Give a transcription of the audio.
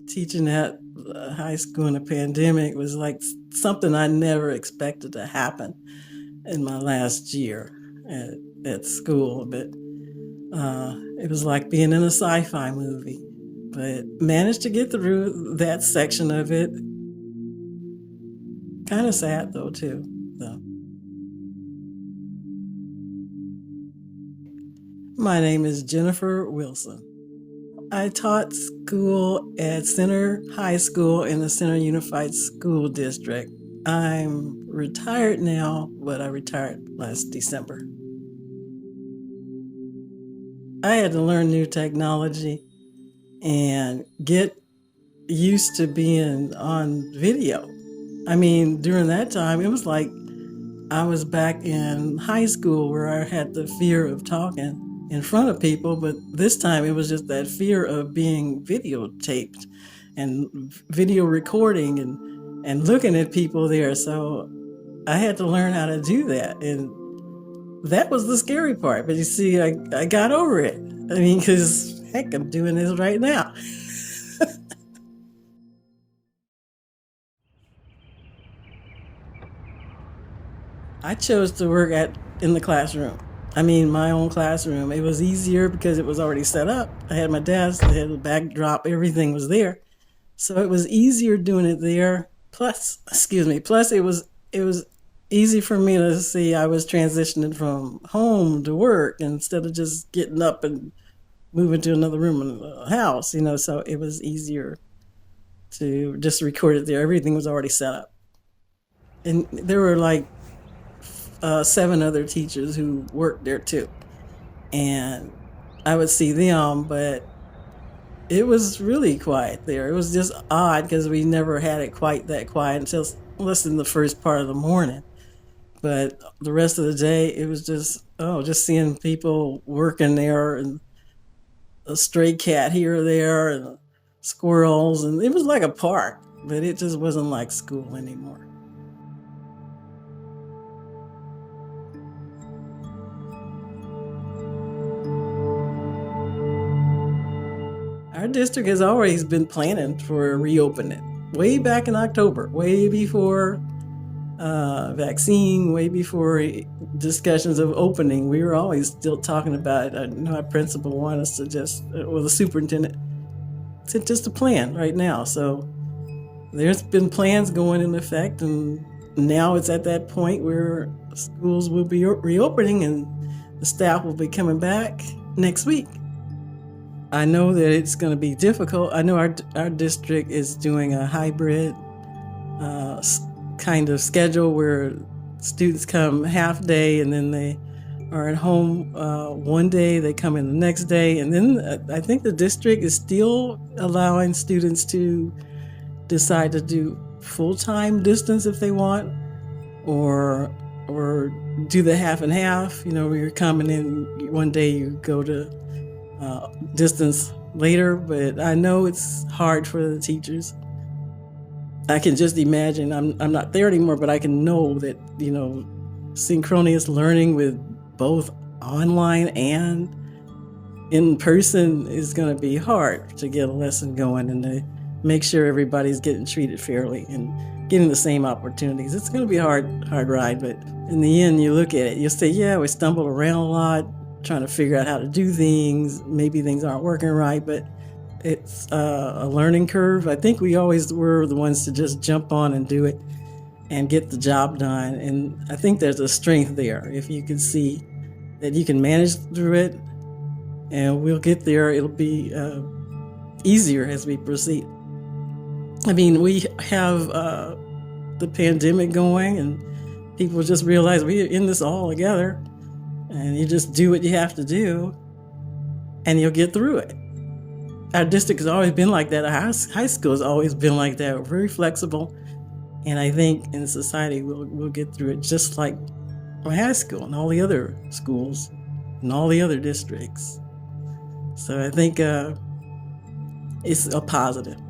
teaching at high school in a pandemic was like something I never expected to happen in my last year at school. But it was like being in a sci-fi movie. But managed to get through that section of it. Kind of sad though too. So. My name is Jennifer Wilson. I taught school at Center High School in the Center Unified School District. I'm retired now, but I retired last December. I had to learn new technology and get used to being on video. I mean, during that time, it was like I was back in high school where I had the fear of talking in front of people, but this time it was just that fear of being videotaped and video recording and looking at people there. So I had to learn how to do that. And that was the scary part. But you see, I got over it. I mean, because heck, I'm doing this right now. I chose to work in the classroom. I mean, my own classroom. It was easier because it was already set up. I had my desk, I had the backdrop, everything was there. So it was easier doing it there. Plus it was easy for me to see I was transitioning from home to work instead of just getting up and moving to another room in the house, so it was easier to just record it there. Everything was already set up. And there were like 7 other teachers who worked there too. And I would see them, but it was really quiet there. It was just odd because we never had it quite that quiet until less than the first part of the morning. But the rest of the day, it was just seeing people working there and a stray cat here or there and squirrels. And it was like a park, but it just wasn't like school anymore. Our district has always been planning for reopening. Way back in October, way before vaccine, way before discussions of opening, we were always still talking about it. I know our principal wanted us to the superintendent, to just a plan right now. So there's been plans going in effect, and now it's at that point where schools will be reopening and the staff will be coming back next week. I know that it's going to be difficult. I know our district is doing a hybrid kind of schedule where students come half day and then they are at home one day, they come in the next day. And then I think the district is still allowing students to decide to do full-time distance if they want, or do the half and half, where you're coming in one day, you go to distance later. But I know it's hard for the teachers. I can just imagine, I'm not there anymore, but I can know that, synchronous learning with both online and in person is going to be hard to get a lesson going and to make sure everybody's getting treated fairly and getting the same opportunities. It's going to be a hard ride, but in the end, you look at it, you say, yeah, we stumbled around a lot, trying to figure out how to do things. Maybe things aren't working right, but it's a learning curve. I think we always were the ones to just jump on and do it and get the job done. And I think there's a strength there. If you can see that you can manage through it, and we'll get there, it'll be easier as we proceed. I mean, we have the pandemic going, and people just realize we're in this all together. And you just do what you have to do, and you'll get through it. Our district has always been like that. Our high school has always been like that. We're very flexible, and I think in society we'll get through it just like my high school and all the other schools and all the other districts. So I think it's a positive.